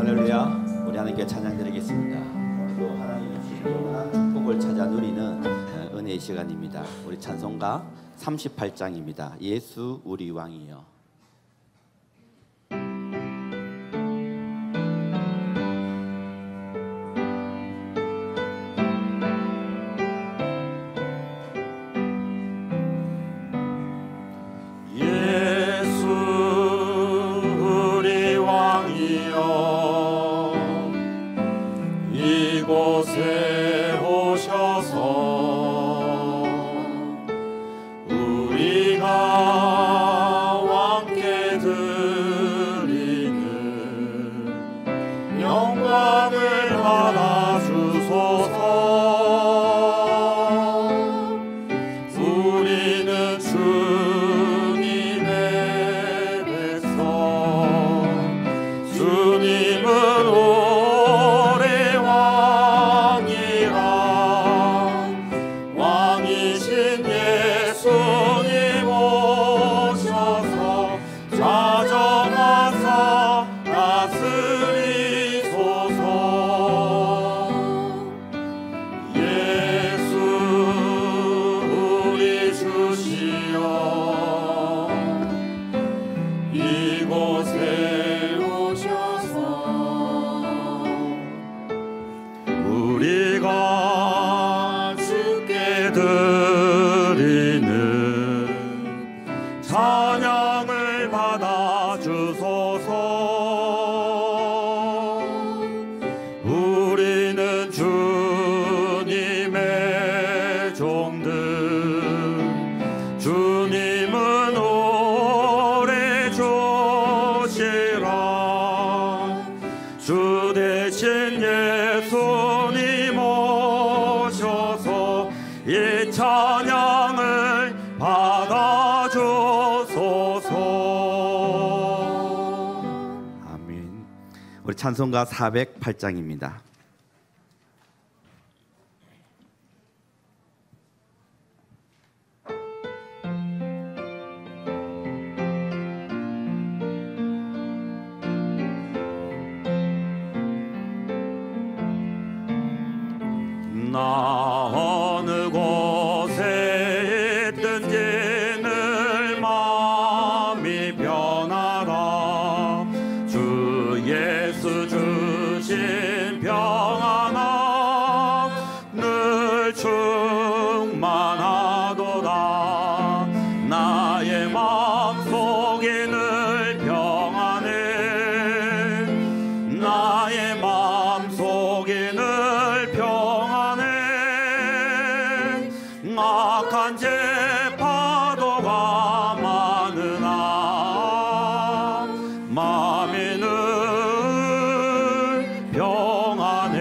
할렐루야. 우리 하나님께 찬양 드리겠습니다. 오늘도 하나님이 주신 영원한 축복을 찾아 누리는 은혜의 시간입니다. 우리 찬송가 38장입니다. 예수 우리 왕이여. 이곳에 오셔서 우리가 왕께 드리는 영광을 받아주소서. 우리는 주님의 백성, 주님은 이곳에 오셔서 우리가 주께 드리는 찬양을 받아주소서. 우리는 주님의 종들, 주님은 오래 주 대신 예수님 오셔서 이 찬양을 받아주소서. 아멘. 우리 찬송가 408장입니다. 나 어느 곳에 있든지 늘 마음이 변하라. 주 예수 주신 평안함 늘 충만하도다. 나의 마음속에 늘 평안해. 나의 마음속에 늘 평안해. 악한 재파도가 많으나 마음이 늘 평안해.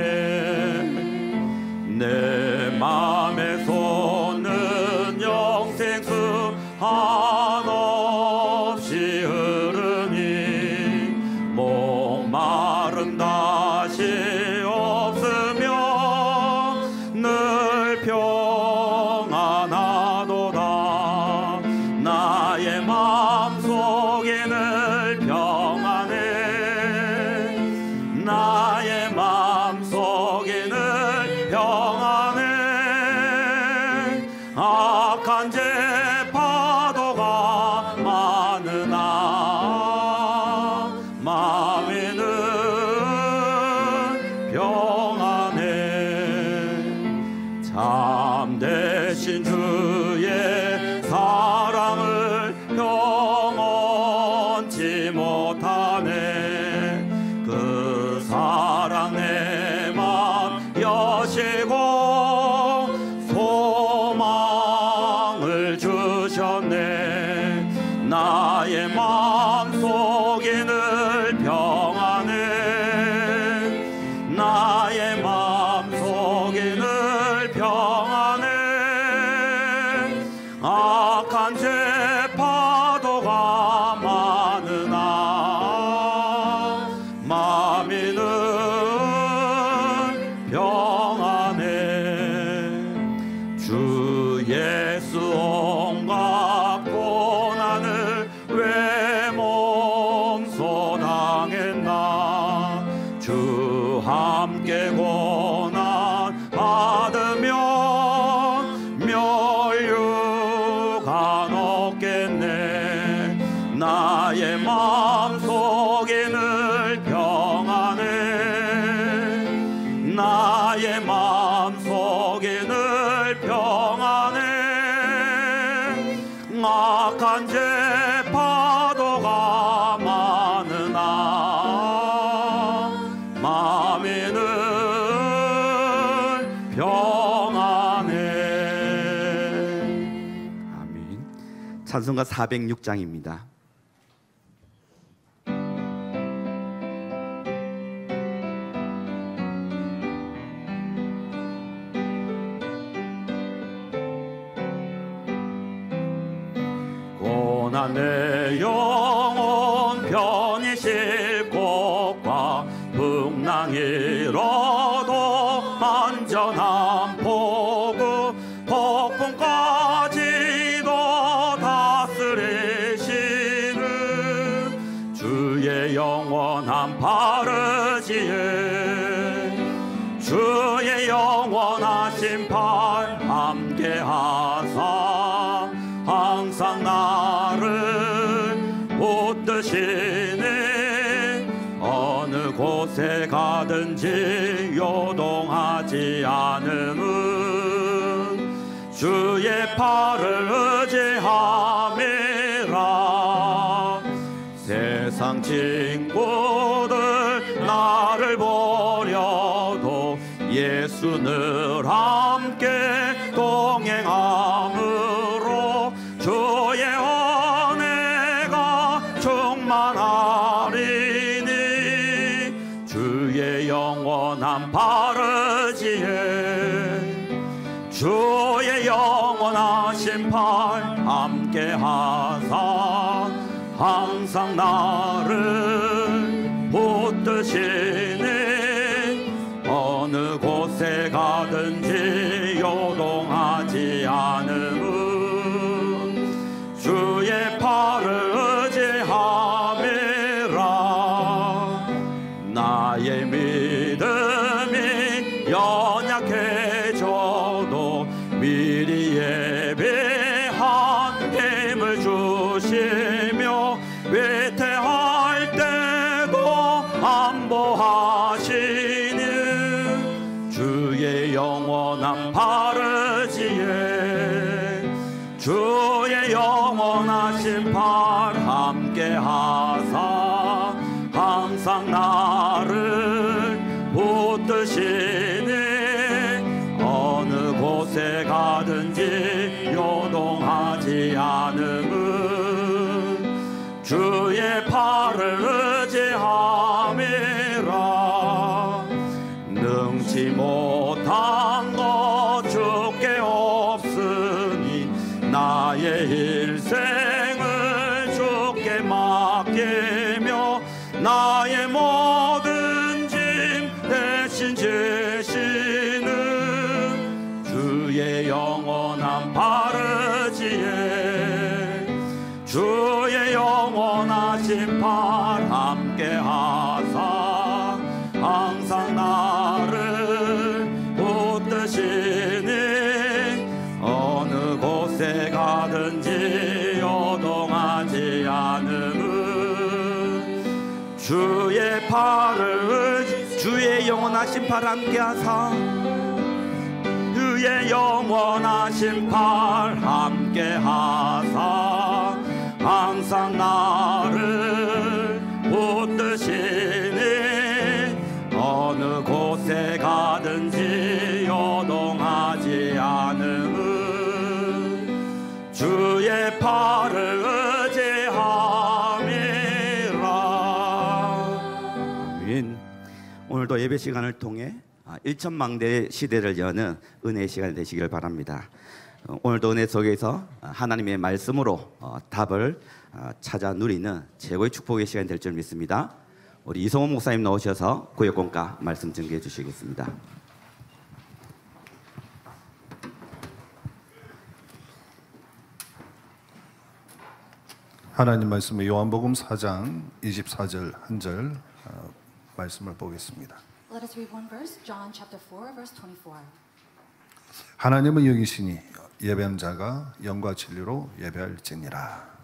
내 마음에 솟는 영생수 한없이 흐르니 목마름 다시 없으며 늘 평안하도다. 나의 마음속에 늘 평안해. 나의 마음속에 늘 평안해. 악한 재파도가 많으나 마음이 늘 평안해. 참되신 주의 사랑을 영원치 못하네. 그 사랑 내 맘 여시고 소망을 주셨네. 나의 마음속에 늘 평안해. 나의 마음속에 늘 평안해. 악한 재파도가 많으나 주 함께 고난 받으면 멸류관 없겠네. 나의 마음속에 늘 평안해. 나의 마음속에 늘 평안해. 악한 죄 파도가 많으나 마음에 늘 평안해. 아멘. 찬송가 406장입니다. 고난 내 영혼 편히 쉴 곳과 풍랑이로도 안전한 포구 폭풍까지도 다스리시는 주의 영원한 바르지에 주의 영원하신 팔 함께하사 항상 나를 붙드시네. 어느 곳에 가든지 요동하지 않음은 주의 팔을 의지함이라. 세상 친구들 나를 버려도 예수 늘 함께 동행함으로 주의 은혜가 충만하리니. 주의 영원한 바르지에 주의 영원하신 팔 함께하사 항상 나를 붙드시니. 어느 곳에 가든지 요동하지 않음은 주의 팔을 의지함이라. 나의 믿음이 연약해져도 미리 예비한 힘을 주시며 위태할 때도 안보하시니. 주의 영원한 바르지에 주의 영원하신 팔 함께하사 항상 나를 붙드시니. 어느 곳에 가든지 요동하지 않음은 주의 팔을 의지함이라. 능치 못한 것 주께 없으니 나의 일생을 주께 맡기며 나의 모든 짐 대신 지시는 주의 영원한 바르지에 주의 영원하신 팔 함께하사 항상 나를 붙드시니. 어느 곳에 가든지 요동하지 않음은 주의 팔을 주의 영원하신 팔 함께하사 주의 영원하신 팔 함께하사 항상 나를 붙드시니. 어느 곳에 가든지 요동하지 않음은 주의 팔을 의지함이라. 아멘. 오늘도 예배 시간을 통해 일천망대 시대를 여는 은혜의 시간이 되시기를 바랍니다. 오늘도 은혜 속에서 하나님의 말씀으로 답을 찾아 누리는 최고의 축복의 시간이 될 줄 믿습니다. 우리 이성호 목사님 나오셔서 구역공과 말씀 증거해 주시겠습니다. 하나님 말씀은 요한복음 4장 24절 1절 말씀을 보겠습니다. Let us read one verse, John chapter 4, verse 24. 하나님은 영이시니 예배하는 자가 영과 진리로 예배할지니라.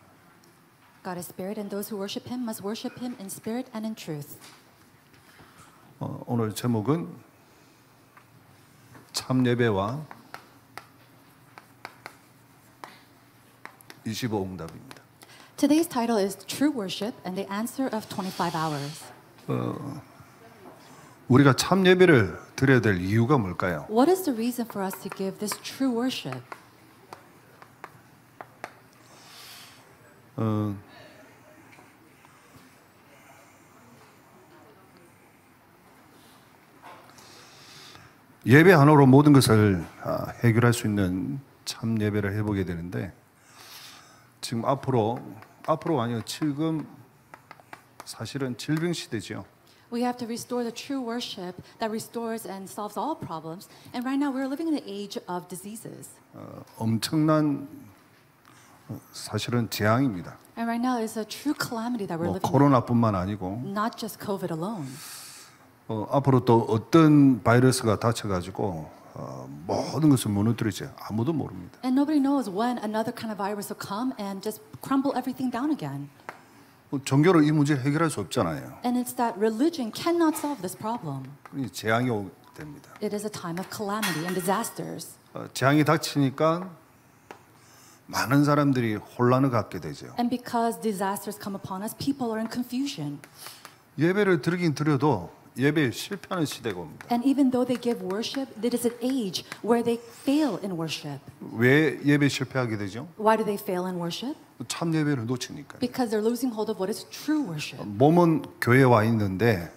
God is spirit, and those who worship him must worship him in spirit and in truth. 오늘 제목은 참 예배와 25응답입니다. Today's title is True Worship and the Answer of 25 Hours. 우리가 참 예배를 드려야 될 이유가 뭘까요? What is the reason for us to give this true worship? 예배 하나로 모든 것을 해결할 수 있는 참 예배를 해보게 되는데 지금 앞으로 아니요 지금 사실은 질병 시대죠. We have to restore the true worship that restores and solves all problems. And right now we're living in the age of diseases. 엄청난 사실은 재앙입니다. And right now is a true calamity that we're living in. 코로나뿐만 아니고 Not just COVID alone. 앞으로 또 어떤 바이러스가 닫혀가지고 모든 것을 무너뜨리지 아무도 모릅니다. And nobody knows when another kind of virus will come and just crumble everything down again. 종교로 이 문제를 해결할 수 없잖아요. And it's that religion cannot solve this problem. 그러니 재앙이 오게 됩니다. It is a time of calamity and disasters. 재앙이 닥치니까 많은 사람들이 혼란을 갖게 되죠. And because disasters come upon us, people are in confusion. 예배를 드리긴 드려도 예배에 실패하는 시대가 옵니다. And even though they give worship, it is an age where they fail in worship. 왜 예배 실패하게 되죠? Why do they fail in worship? 참 예배를 놓치니까요. Because they're losing hold of what is true worship. 몸은 교회에 와 있는데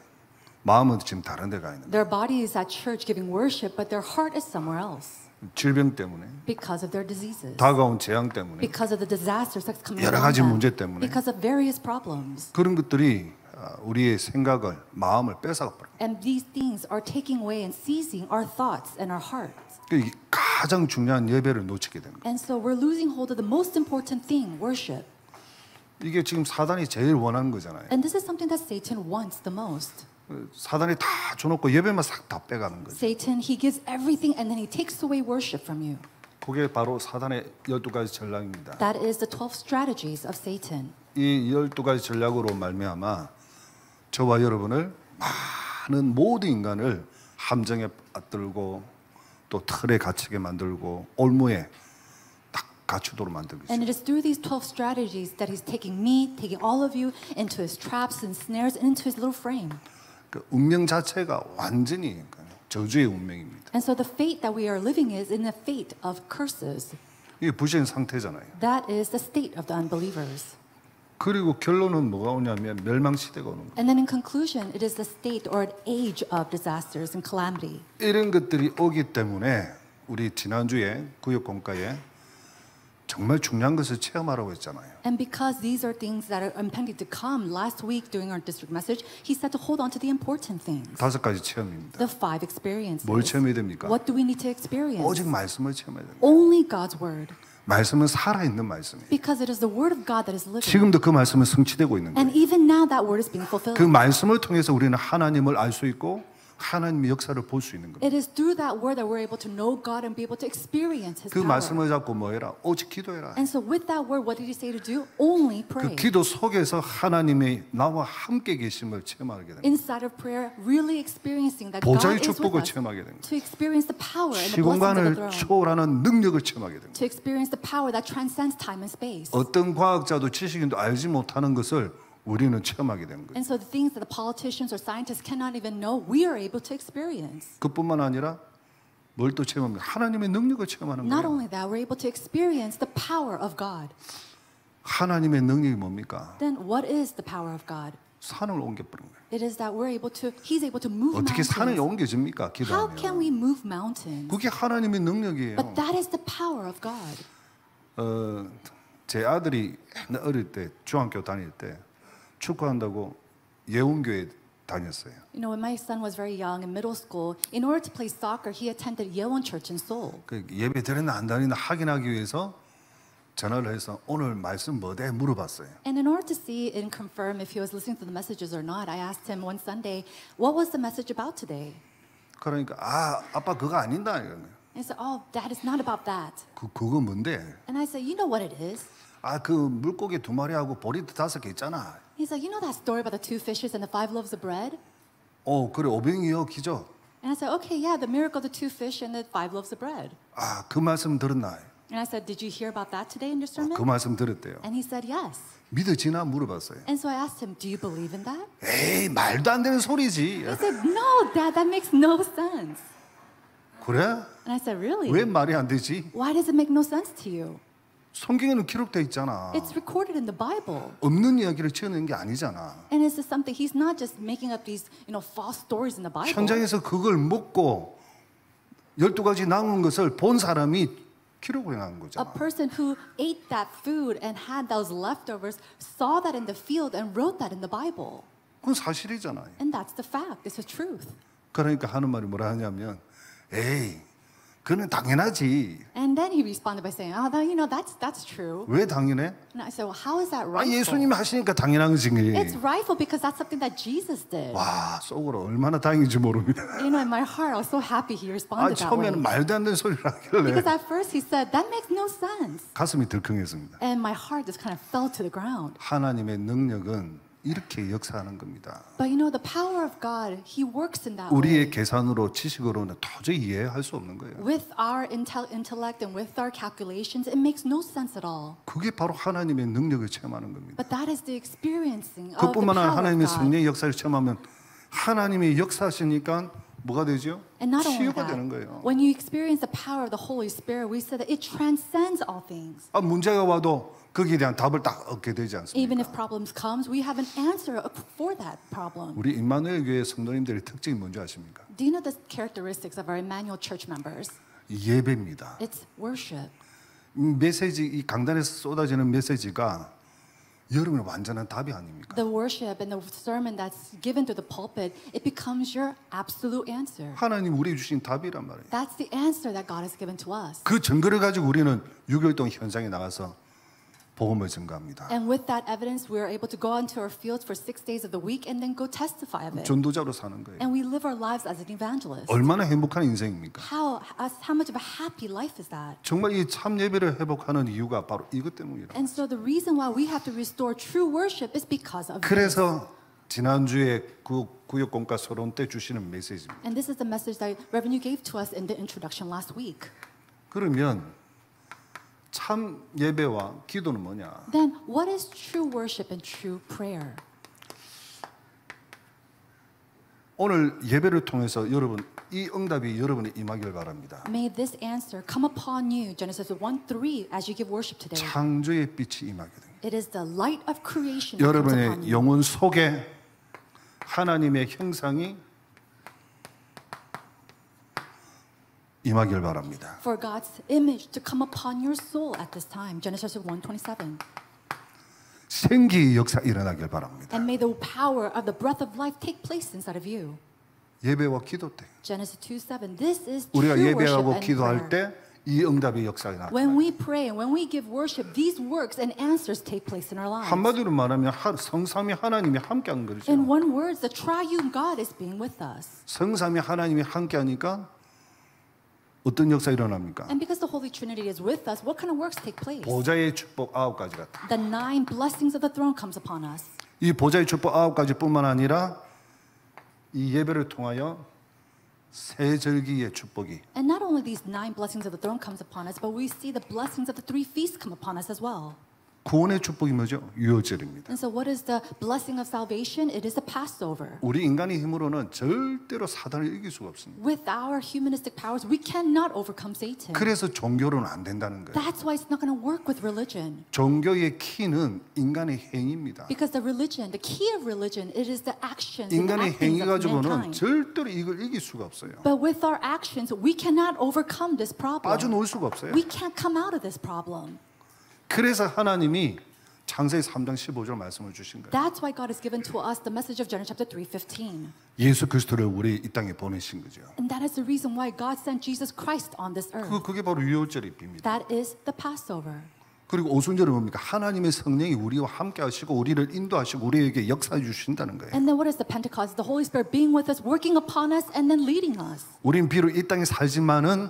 마음은 지금 다른 데 가 있는 거예요. Their body is at church giving worship, but their heart is somewhere else. 질병 때문에, Because of their diseases. 다가온 재앙 때문에, Because of the disasters that's coming 여러 around 가지 them. 문제 때문에. Because of various problems. 그런 것들이 우리의 생각을, 마음을 뺏어버려요. And these things are taking away and seizing our thoughts and our hearts. 가장 중요한 예배를 놓치게 되는 거예요. And so we're losing hold of the most important thing, worship. 이게 지금 사단이 제일 원하는 거잖아요. And this is something that Satan wants the most. 사단이 다 줘놓고 예배만 싹 다 빼가는 거죠. Satan, he gives everything and then he takes away worship from you. 그게 바로 사단의 12가지 전략입니다. That is the 12 strategies of Satan. 이 12가지 전략으로 말미암아 저와 여러분을 많은 모든 인간을 함정에 빠뜨리고 또 틀에 갇히게 만들고 올무에 딱 갖추도록 만들고 And 있어요. it is through these 12 strategies that he's taking me, taking all of you into his traps and snares and into his little frame. 그 운명 자체가 완전히 저주의 운명입니다. And so the fate that we are living is in the fate of curses. 이게 부신 상태잖아요. That is the state of the unbelievers. 그리고 결론은 뭐가 오냐면 멸망 시대가 오는 거예요. And then in conclusion, it is the state or an age of disasters and calamity. 이런 것들이 오기 때문에 우리 지난주에 구역 공과에 정말 중요한 것을 체험하라고 했잖아요. And because these are things that are impending to come, last week during our district message, he said to hold on to the important things. 5가지 체험입니다. The 5 experiences. 뭘 체험해야 됩니까? What do we need to experience? 오직 말씀을 체험해야 됩니다. Only God's word. 말씀은 살아있는 말씀이에요. Because it is the word of God that is living. 지금도 그 말씀은 성취되고 있는 And 거예요. even now that word is being fulfilled. 그 말씀을 통해서 우리는 하나님을 알 수 있고 하나님의 역사를 볼 수 있는 겁니다. It is through that word that we're able to know God and be able to experience His 그 power. 말씀을 잡고 뭐 해라? 오직 기도해라. And so with that word, what did He say to do? Only 그 pray. 기도 속에서 하나님이 나와 함께 계심을 체험하게 됩니다. Inside of prayer, really experiencing that God 보좌의 is with 축복을 us. 체험하게 됩니다. To experience the power and the blessings of the 시공간을 throne. 초월하는 능력을 체험하게 됩니다. To experience the power that transcends time and space. 어떤 과학자도 지식인도 알지 못하는 것을 우리는 체험하게 되는 거예요. And so the things that the politicians or scientists cannot even know, we are able to experience. 그뿐만 아니라 뭘 또 체험합니까? 하나님의 능력을 체험하는 Not 거예요. only that, we're able to experience the power of God. 하나님의 능력이 뭡니까? Then what is the power of God? 산을 옮겨버린 거예요. It is that we're able to, He's able to move 어떻게 산을 mountains. 옮겨집니까? How can 기도하면. we move mountains? 그게 하나님의 능력이에요. But that is the power of God. 제 아들이 옛날 어릴 때 중학교 다닐 때 축구한다고 예원교회 다녔어요. You know, when my son was very young in middle school, in order to play soccer, he attended Yeowon Church in Seoul. 그 예배 드렸나 안 드렸나 확인하기 위해서 전화를 해서 오늘 말씀 뭐대 물어봤어요. And in order to see and confirm if he was listening to the messages or not, I asked him one Sunday, what was the message about today? 그러니까 아빠 그거 아닌다 이거는. And he said, oh, Dad, it's not about that. 그거 뭔데? And I said, you know what it is? 그 물고기 2마리하고 보리도 5개 있잖아. He's like, you know that story about the 2 fishes and the 5 loaves of bread? 그래 오병이어 기죠. And I said, okay, yeah, the miracle of the 2 fish and the 5 loaves of bread. 그 말씀 들었나? And I said, did you hear about that today in your sermon? 그 말씀 들었대요. And he said, yes. 믿어지나 물어봤어요. And so I asked him, do you believe in that? 에이 말도 안 되는 소리지. He said, no, Dad, that makes no sense. 그래? And I said, really? 왜 말이 안 되지? Why does it make no sense to you? 성경에는 기록돼 있잖아. It's recorded in the Bible. 없는 이야기를 지어낸 게 아니잖아. And it's just something, he's not just making up these, false stories in the Bible. 현장에서 그걸 먹고 12가지 남은 것을 본 사람이 기록을 해놓은 A 거잖아. person who ate that food and had those leftovers saw that in the field and wrote that in the Bible. 그건 사실이잖아요. And that's the fact. It's the truth. 그러니까 하는 말이 뭐라 하냐면 에이 그는 당연하지. And then he responded by saying, oh, that's true. 왜 당연해? And I said, well, how is that rightful? 예수님이 하시니까 당연한 거지. It's rightful because that's something that Jesus did. 와 속으로 얼마나 다행인지 모릅니다. In my heart, I was so happy he responded that way. 처음에는 말도 안 되는 소리를 하길래 Because at first he said, that makes no sense. 가슴이 덜컹했습니다. And my heart just kind of fell to the ground. 하나님의 능력은 이렇게 역사하는 겁니다. But the power of God, He works in that 우리의 way. 계산으로 지식으로는 도저히 이해할 수 없는 거예요. With our intellect and with our calculations, it makes no sense at all. 그게 바로 하나님의 능력을 체험하는 겁니다. But that is the experiencing of the 그뿐만 아니라 power of 하나님의 God. 성령의 역사를 체험하면 하나님의 역사시니까 뭐가 되죠? And not only 치유가 되는 that, 거예요. when you experience the power of the Holy Spirit, we said that it transcends all things. 문제가 와도 거기에 대한 답을 딱 얻게 되지 Even 않습니까? if problems comes, we have an answer for that problem. 우리 임마누엘 교회 성도님들의 특징이 뭔지 아십니까? Do you know the characteristics of our Emmanuel Church members? 예배입니다. It's worship. 메시지 이 강단에서 쏟아지는 메시지가 여러분의 완전한 답이 아닙니까? The worship and the sermon that's given to the pulpit, it becomes your absolute answer. 하나님 우리 주신 답이란 말이에요. That's the answer that God has given to us. 그 증거를 가지고 우리는 6일 동안 현장에 나가서 복음을 증거합니다. And with that evidence, we are able to go into our fields for 6 days of the week and then go testify of it. 전도자로 사는 거예요. And we live our lives as an evangelist. 얼마나 행복한 인생입니까? How much of a happy life is that? 정말 이 참 예배를 회복하는 이유가 바로 이것 때문이라. And so the reason why we have to restore true worship is because of this. 그래서 지난주에 그 구역공과 서론 때 주시는 메시지입니다. And this is the message that Reverend you gave to us in the introduction last week. 그러면 참 예배와 기도는 뭐냐? Then what is true worship and true prayer? 오늘 예배를 통해서 여러분 이 응답이 여러분의 임하기를 바랍니다. May this answer come upon you, Genesis 1:3, as you give worship today. 창조의 빛이 임하게 됩니다. It is the light of creation that comes upon 여러분의 you. 영혼 속에 하나님의 형상이 임하길 바랍니다. For God's image to come upon your soul at this time, Genesis 1:27. 생기의 역사 일어나길 바랍니다. And may the power of the breath of life take place inside of you. 예배와 기도 때 Genesis 2:7. This is 우리가 true worship 예배하고 and 기도할 prayer. 때 이 응답의 역사가 나타나요. When we pray and when we give worship, these works and answers take place in our lives. 한마디로 말하면 성삼위 하나님이 함께하는 거죠. In one word, the triune God is being with us. 성삼위 하나님이 함께하니까 어떤 역사 일어납니까? And because the Holy Trinity is with us, what kind of works take place? 보좌의 축복 9가지가 The 9 blessings of the throne comes upon us. 이 보좌의 축복 9가지뿐만 아니라 이 예배를 통하여 세 절기의 축복이 And not only these 9 blessings of the throne comes upon us, but we see the blessings of the 3 feasts come upon us as well. 구원의 축복이 뭐죠? 유월절입니다. And so what is the blessing of salvation? It is the Passover. 우리 인간의 힘으로는 절대로 사단을 이길 수가 없습니다. With our humanistic powers, we cannot overcome Satan. 그래서 종교로는 안 된다는 거예요. That's why it's not going to work with religion. 종교의 키는 인간의 행위입니다. Because the key of religion, it is the actions and 인간의 행위 actions of 가지고는 mankind. 절대로 이걸 이길 수가 없어요. But with our actions, we cannot overcome this problem. 빠져놓을 수가 없어요. We can't come out of this problem. 그래서 하나님이 창세기 3장 15절 말씀을 주신 거예요. That's why God has given to us the message of Genesis chapter 3:15. 예수 그리스도를 우리 이 땅에 보내신 거죠. And that is the reason why God sent Jesus Christ on this earth. 그게 바로 유월절의 비밀이에요. That is the Passover. 그리고 오순절은 뭡니까? 하나님의 성령이 우리와 함께 하시고 우리를 인도하시고 우리에게 역사해 주신다는 거예요. And then what is the Pentecost? The Holy Spirit being with us, working upon us, and then leading us. 우린 비록 이 땅에 살지만은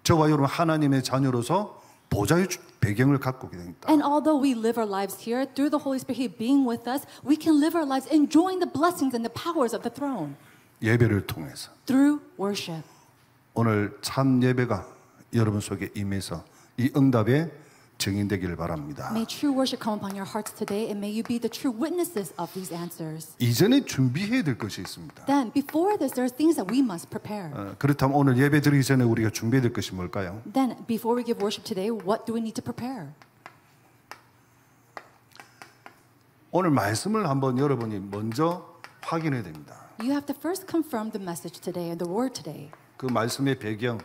저와 여러분 하나님의 자녀로서 보좌의 배경을 갖고 있다. And although we live our lives here, through the Holy Spirit He being with us, we can live our lives enjoying the blessings and the powers of the throne. 예배를 통해서 Through worship. 오늘 참 예배가 여러분 속에 임해서 이 응답에 증인되기를 바랍니다. May true worship come upon your hearts today, and may you be the true witnesses of these answers. 이전에 준비해야 될 것이 있습니다. Then, before this, there are things that we must prepare. 그렇다면 오늘 예배 드리기 전에 우리가 준비해야 될 것이 뭘까요? Then, before we give worship today, what do we need to prepare? 오늘 말씀을 한번 여러분이 먼저 확인해야 됩니다. You have to first confirm the message today and the word today. 그 말씀의 배경,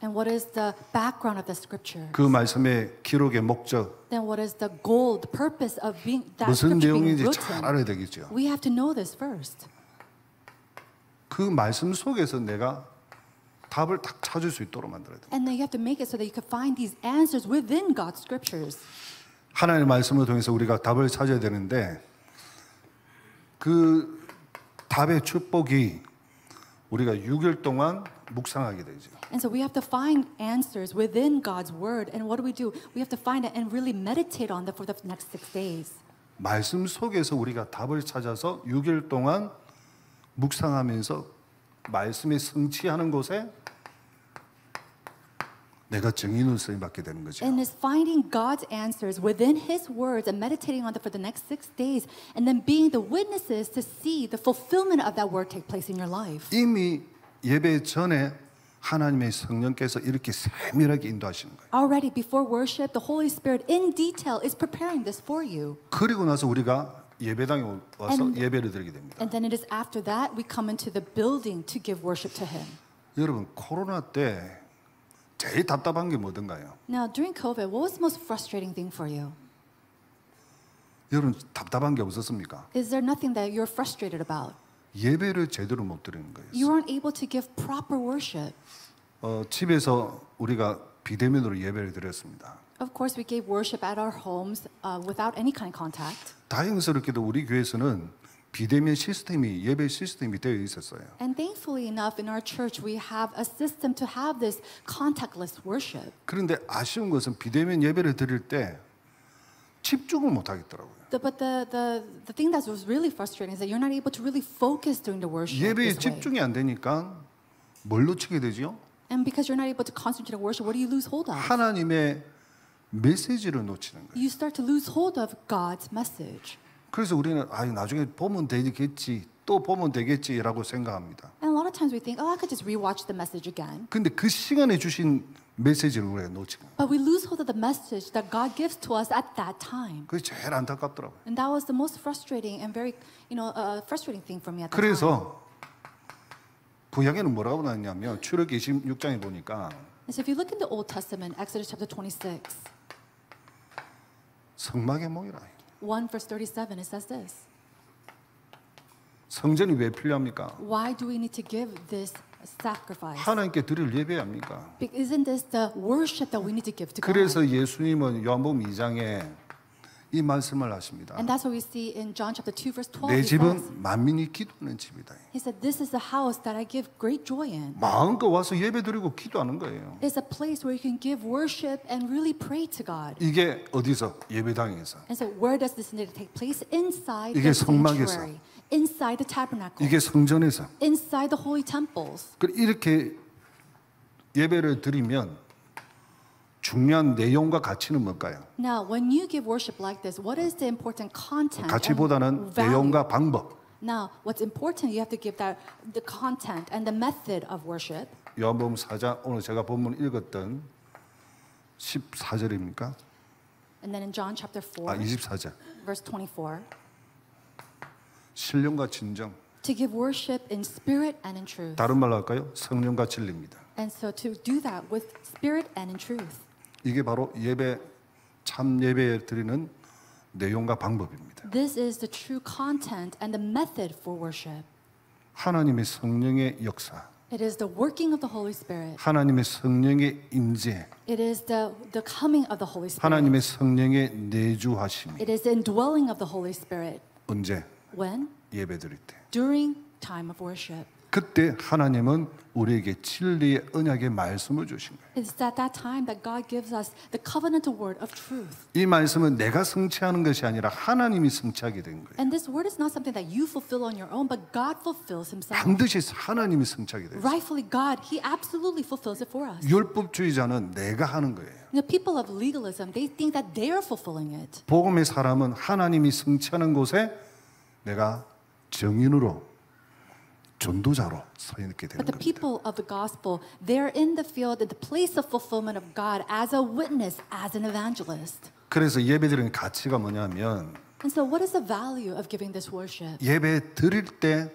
And what is the background of the scripture? 그 말씀의 기록의 목적, Then what is the goal, the purpose of being that 무슨 scripture being 내용인지 잘 written? 알아야 되겠죠. We have to know this first. 그 말씀 속에서 내가 답을 딱 찾을 수 있도록 만들어야 돼. And then you have to make it so that you can find these answers within God's scriptures. 하나님의 말씀을 통해서 우리가 답을 찾아야 되는데 그 답의 축복이 우리가 6일 동안 묵상하게 되죠. And so we have to find answers within God's word. And what do? We have to find it and really meditate on them for the next 6 days. 말씀 속에서 우리가 답을 찾아서 6일 동안 묵상하면서 말씀에 성취하는 곳에 내가 증인으로 쓰임 받게 되는 거죠. And is finding God's answers within His words and meditating on them for the next 6 days, and then being the witnesses to see the fulfillment of that word take place in your life. 이미 예배 전에 하나님의 성령께서 이렇게 세밀하게 인도하시는 거예요. Already before worship, the Holy Spirit in detail is preparing this for you. 그리고 나서 우리가 예배당에 와서 And- 예배를 드리게 됩니다. And then it is after that we come into the building to give worship to Him. 여러분 코로나 때 제일 답답한 게 뭐든가요? Now, during COVID, what was the most frustrating thing for you? 여러분 답답한 게 없었습니까? Is there nothing that you're frustrated about? 예배를 제대로 못 드리는 거예요. You aren't able to give proper worship. 집에서 우리가 비대면으로 예배를 드렸습니다. Of course, we gave worship at our homes without any kind of contact. 다행스럽게도 우리 교회에서는 비대면 시스템이 예배 시스템이 되어 있었어요. And thankfully enough, in our church, we have a system to have this contactless worship. 그런데 아쉬운 것은 비대면 예배를 드릴 때 집중을 못 하겠더라고요. But the thing that was really frustrating is that you're not able to really focus during the worship 예배에 this way. 집중이 안 되니까 뭘 놓치게 되죠? And because you're not able to concentrate on worship, what do you lose hold of? 하나님의 메시지를 놓치는 거예요. You start to lose hold of God's message. 그래서 우리는 나중에 보면 되겠지, 또 보면 되겠지라고 생각합니다. And a lot of times we think, oh, I could just rewatch the message again. 근데 그 시간에 주신 메시지를 우리가 놓치고 But we lose hold of the message that God gives to us at that time. 그게 제일 안타깝더라고요. And that was the most frustrating and very, frustrating thing for me at the time. 그래서 구약에는 뭐라고 나왔냐면 출애굽기 26장에 보니까 And so if you look in the Old Testament, Exodus chapter 26, 성막의 목이라. 1 verse 37, it says this. 성전이 왜 필요합니까? Why do we need to give this sacrifice? 하나님께 드릴 예배합니까? Isn't this the worship that we need to give to God? 그래서 예수님은 요한복음 2장에 이 말씀을 하십니다. And that's what we see in John chapter 2 verse 12. 내 He says, 집은 만민이 기도하는 집이다. he said, this is the house that I give great joy in. 마음껏 와서 예배드리고 기도하는 거예요. It's a place where you can give worship and really pray to God. 이게 어디서? 예배당에서. And so where does this need to take place? Inside 이게 the 성막에서. sanctuary, inside the tabernacle, 이게 성전에서. inside the holy temples. 이렇게 예배를 드리면 중요한 내용과 가치는 뭘까요? Now, when you give worship like this, what is the important content 가치보다는 and value? 내용과 방법. Now, what's important, you have to give that the content and the method of worship. 요한복음 4장 오늘 제가 본문 읽었던 14절입니까? And then in John chapter 4, 24절. verse 24, 신령과 진정. to give worship in spirit and in truth. 다른 말로 할까요? 성령과 진리입니다. And so to do that with spirit and in truth. 이게 바로 예배 참 예배에 드리는 내용과 방법입니다. This is the true content and the method for worship. 하나님의 성령의 역사. It is the working of the Holy Spirit. 하나님의 성령의 임재, It is the coming of the Holy Spirit. 하나님의 성령의 내주하심이 It is the indwelling of the Holy Spirit. 언제? When? 예배드릴 때. During time of worship. 그때 하나님은 우리에게 진리의 언약의 말씀을 주신 거예요. It's at that time that God gives us the covenantal word of truth. 이 말씀은 내가 성취하는 것이 아니라 하나님이 성취하게 된 거예요. And this word is not something that you fulfill on your own, but God fulfills himself. 반드시 하나님이 성취하게 돼요. Rightfully God, he absolutely fulfills it for us. 율법주의자는 내가 하는 거예요. The people of legalism, they think that they are fulfilling it. 복음의 사람은 하나님이 성취하는 곳에 내가 정인으로 전도자로 서 있게 되는 But the 겁니다. people of the gospel, they're in the field, in the place of fulfillment of God as a witness, as an evangelist. 그래서 예배드리는 가치가 뭐냐면 And so what is the value of giving this worship? 예배 드릴 때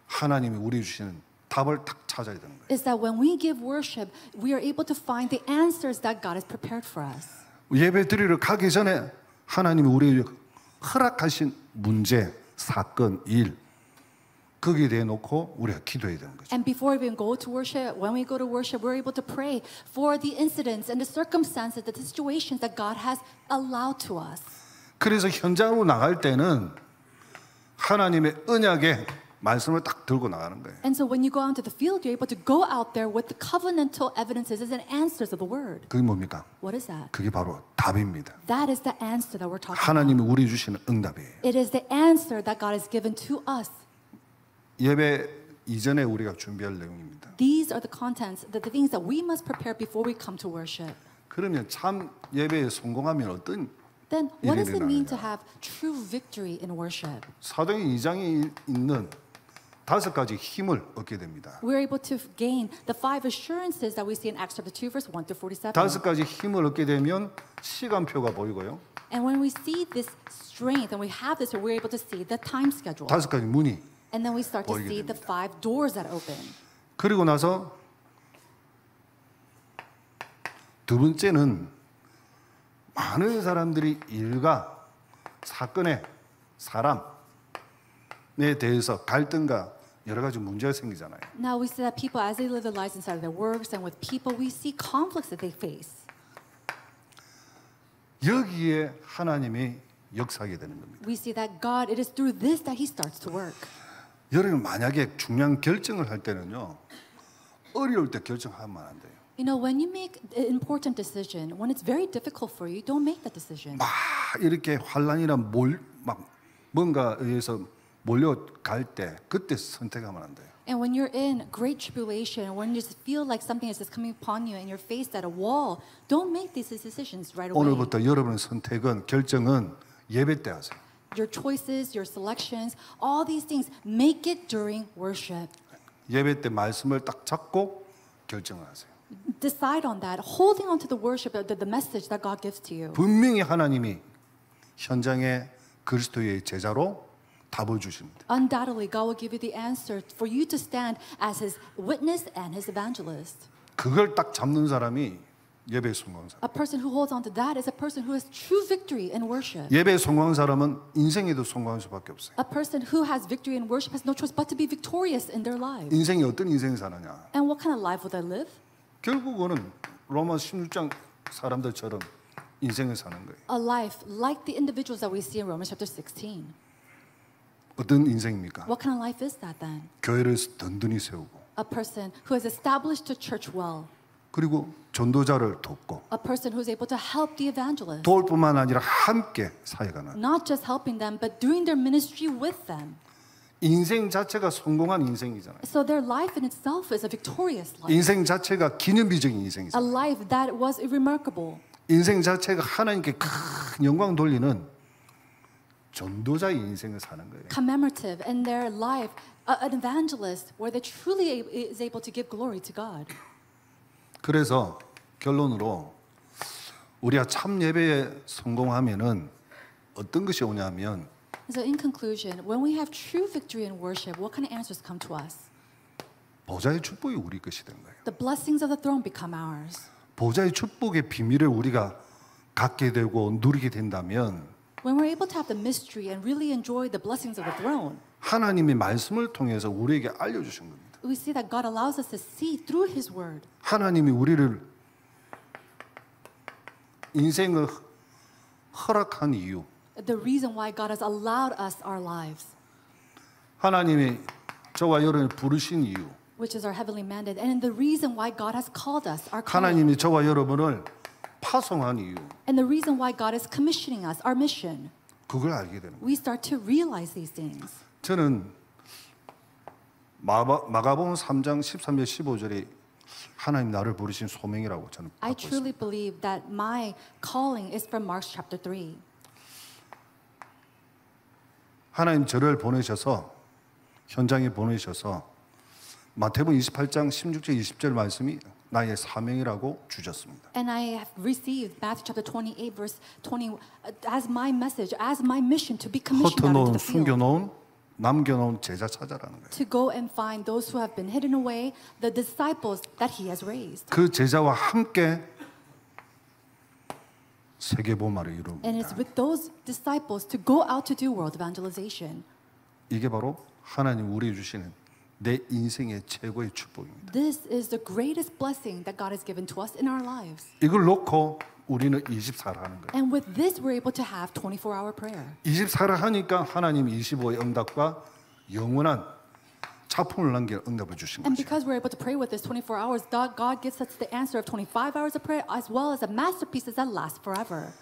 하나님이 우리 주시는 답을 딱 찾아야 되는 거예요. Is that when we give worship, we are able to find the answers that God has prepared for us. 예배 드리러 가기 전에 하나님이 우리에게 허락하신 문제, 사건, 일 거기에 대해 놓고 우리가 기도해야 되는 거죠. And before we even go to worship, when we go to worship, we're able to pray for the incidents and the circumstances, the situations that God has allowed to us. 그래서 현장으로 나갈 때는 하나님의 언약의 말씀을 딱 들고 나가는 거예요. And so when you go out into the field, you're able to go out there with the covenantal evidences and answers of the word. 그게 뭡니까? What is that? 그게 바로 답입니다. That is the answer that we're talking about. 하나님이 우리 주시는 응답이에요. It is the answer that God has given to us. 예배 이전에 우리가 준비할 내용입니다. These are the contents, the things that we must prepare before we come to worship. 그러면 참 예배에 성공하면 어떤 Then what does 일이 it mean to 일어나느냐? have true victory in worship? 사도행 2장에 있는 5가지 힘을 얻게 됩니다. We're able to gain the 5 assurances that we see in Acts chapter 2 verse 1 to 47. 5가지 힘을 얻게 되면 시간표가 보이고요. And when we see this strength and we have this, we're able to see the time schedule. 5가지 문이 And then we start to 보이게 see the 됩니다. 5 doors that open. 그리고 나서 두 번째는 많은 사람들이 일과 사건에 사람에 대해서 갈등과 여러 가지 문제가 생기잖아요. Now we see that people, as they live their lives inside of their works and with people, we see conflicts that they face. 여기에 하나님이 역사하게 되는 겁니다. We see that God, it is through this that He starts to work. 여러분 만약에 중요한 결정을 할 때는요, 어려울 때 결정하면 안 돼요. You know, when you make an important decision, when it's very difficult for you, don't make that decision. 막 이렇게 환란이나 막 뭔가 의해서 몰려갈 때 그때 선택하면 안 돼요. And when you're in great tribulation, when you just feel like something is just coming upon you and you're faced at a wall, don't make these decisions right away. 오늘부터 여러분의 선택은 결정은 예배 때 하세요. Your choices, your selections, all these things, make it during worship. 예배 때 말씀을 딱 잡고 결정을 하세요. Decide on that, holding on to the worship, the message that God gives to you. 분명히 하나님이 현장에 그리스도의 제자로 답을 주십니다. Undoubtedly, God will give you the answer for you to stand as His witness and His evangelist. 그걸 딱 잡는 사람이 예배에 성공한 사람. A person who holds on to that is a person who has true victory in worship. 예배에 성공한 사람은 인생에도 성공할 수밖에 없어요. A person who has victory in worship has no choice but to be victorious in their lives. 인생이 어떤 인생을 사느냐? And what kind of life will they live? 결국은 로마 16장 사람들처럼 인생을 사는 거예요. A life like the individuals that we see in Romans chapter 16. 어떤 인생입니까? What kind of life is that then? 교회를 든든히 세우고 A person who has established the church well. 그리고 전도자를 돕고 A person who is able to help the evangelist. 도울 뿐만 아니라 함께 사역하는 Not just helping them, but doing their ministry with them. 인생 자체가 성공한 인생이잖아요. So their life in itself is a victorious life. 인생 자체가 기념비적인 A 인생이잖아요. life that was remarkable. 인생 자체가 하나님께 큰 영광 돌리는 전도자의 인생을 사는 거예요. Commemorative in their life, an evangelist where they truly is able to give glory to God. 그래서 결론으로 우리가 참 예배에 성공하면은 어떤 것이 오냐면 So in conclusion, when we have true victory in worship, what kind of answers come to us? 보좌의 축복이 우리 것이 된 거예요. The blessings of the throne become ours. 보좌의 축복의 비밀을 우리가 갖게 되고 누리게 된다면 When we're able to have the mystery and really enjoy the blessings of the throne, 하나님의 말씀을 통해서 우리에게 알려주신 겁니다. we see that God allows us to see through His Word. 하나님이 우리를 인생을 허락한 이유, The reason why God has allowed us our lives, 하나님이 저와 여러분을 부르신 이유, which is our heavenly mandate, and the reason why God has called us, our calling, 하나님이 저와 여러분을 파송한 이유, and the reason why God is commissioning us, our mission. 그걸 알게 되는 거예요. We start to realize these things. 저는 마가복음 3장 13절 15절이 하나님 나를 부르신 소명이라고 저는 I 받고 있습니다. truly believe that my calling is from Mark chapter 3. 하나님 저를 보내셔서 현장에 보내셔서 마태복음 28장 16절 20절 말씀이 나의 사명이라고 주셨습니다. And I have received Matthew chapter 28 verse 20 as my message, as my mission to be commissioned out into 흩어놓은 the field. 숨겨놓은 남겨놓은 제자 찾아라는 거예요. To go and find those who have been hidden away, the disciples that He has raised. 그 제자와 함께 세계 복음화를 And it's 이루옵니다. with those disciples to go out to do world evangelization. 이게 바로 하나님 우리 주시는 내 인생의 최고의 축복입니다. This is the greatest blessing that God has given to us in our lives. 이걸 놓고 우리는 24를 하는 거예요. And with this, we're able to have 24-hour prayer. 24를 하니까 하나님이 25의 응답과 영원한 작품을 남길 응답을 주신 And 거죠. because we're able to pray with this 24 hours, God gives us the answer of 25 hours of prayer as well as the masterpieces that last forever.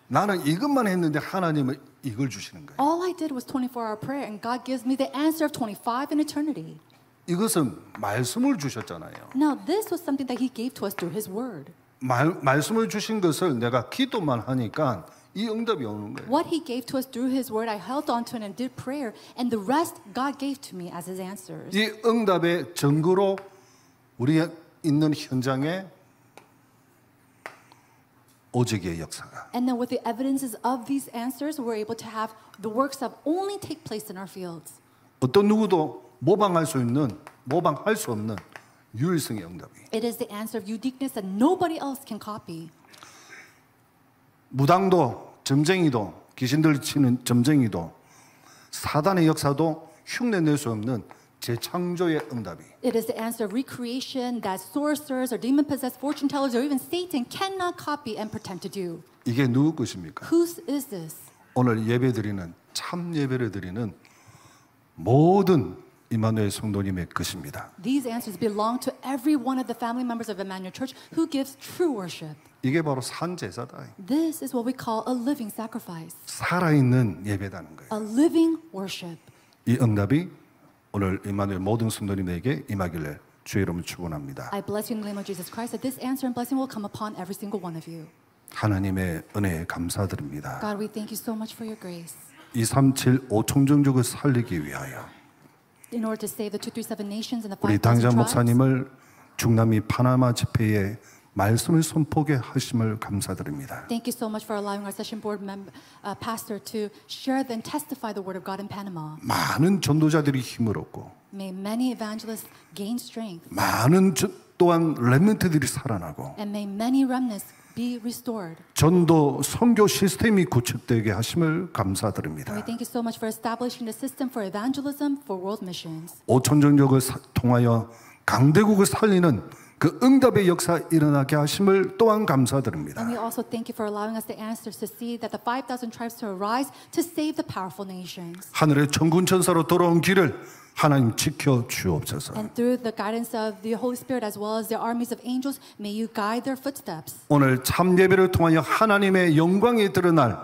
나는 이것만 했는데 하나님은 이걸 주시는 거예요. All I did was 24-hour prayer, and God gives me the answer of 25 in eternity. 이것은 말씀을 주셨잖아요. Now, this was something that He gave to us through His Word. 말씀을 주신 것을 내가 기도만 하니까 이 응답이 오는 거예요. What He gave to us through His Word, I held on to it and did prayer, and the rest God gave to me as His answers. 이 응답의 증거로 우리 있는 현장에 오직의 역사가 And then with the evidences of these answers, we're able to have the works that only take place in our fields. 어떤 누구도 모방할 수 없는 유일성의 응답이. It is the answer of uniqueness that nobody else can copy. 무당도 점쟁이도 귀신들 치는 점쟁이도 사단의 역사도 흉내낼 수 없는 재창조의 응답이. It is the answer of recreation that sorcerers or demon-possessed fortune tellers or even Satan cannot copy and pretend to do. 이게 누구 것입니까? Whose is this? 오늘 예배드리는 참 예배를 드리는 모든 임마누엘 성도님의 것입니다. These answers belong to every one of the family members of Emmanuel Church who gives true worship. 이게 바로 산제사다. This is what we call a living sacrifice, 살아있는 예배다는 거예요. a living worship. 이 응답이 오늘 임마누엘 모든 성도님에게 임하기를 주의 이름으로 축원합니다. I bless you in the name of Jesus Christ that this answer and blessing will come upon every single one of you. 하나님의 은혜에 감사드립니다. God, we thank you so much for your grace. 237 5총정족을 살리기 위하여 In order to save the 237 nations and the 우리 5,000 당장 tribes, 목사님을 중남미 파나마 집회에 말씀을 선포하게 하심을 감사드립니다. thank you so much for allowing our session board pastor to share and testify the word of God in Panama. 많은 전도자들이 힘을 얻고 May many evangelists gain strength, 많은 또한 렘넌트들이 살아나고 and may many remnants be restored. 전도 선교 시스템이 구축되게 하심을 And we 감사드립니다. thank you so much for establishing the system for evangelism for world missions. 5천정족을 통하여 강대국을 살리는 그 응답의 역사 일어나게 하심을 또한 감사드립니다. And we also thank you for allowing us the answers to see that the 5,000 tribes to arise to save the powerful nations. 하늘의 천군 천사로 돌아온 길을 하나님 지켜 주옵소서. And through the guidance of the Holy Spirit as well as the armies of angels, may you guide their footsteps. 오늘 참 예배를 통하여 하나님의 영광이 드러날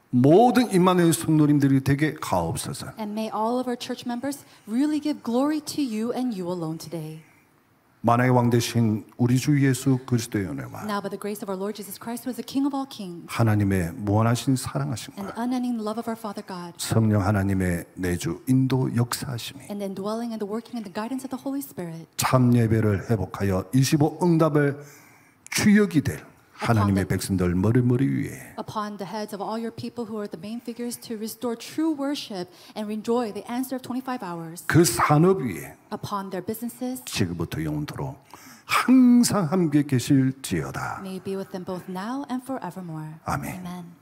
모든 임마누엘 성도님들이 되게 가옵소서. And may all of our church members really give glory to you and you alone today. 만왕의 왕 되신 우리 주 예수 그리스도의 은혜와 Now by the grace of our Lord Jesus Christ, who is the King of all kings, 하나님의 무한하신 and 사랑하심과 the unending love of our Father God, 성령 하나님의 내주 인도 역사하심이 and the indwelling and the working and the guidance of the Holy Spirit, 참 예배를 회복하여 25 응답을 주역이 될 하나님의 백성들 머리 위에 upon the heads of all your people who are the main figures to restore true worship and enjoy the answer of 25 hours, 그 산업 위에 upon their businesses, 지금부터 영원토록 항상 함께 계실지어다. may you be with them both now and forevermore. 아멘. Amen.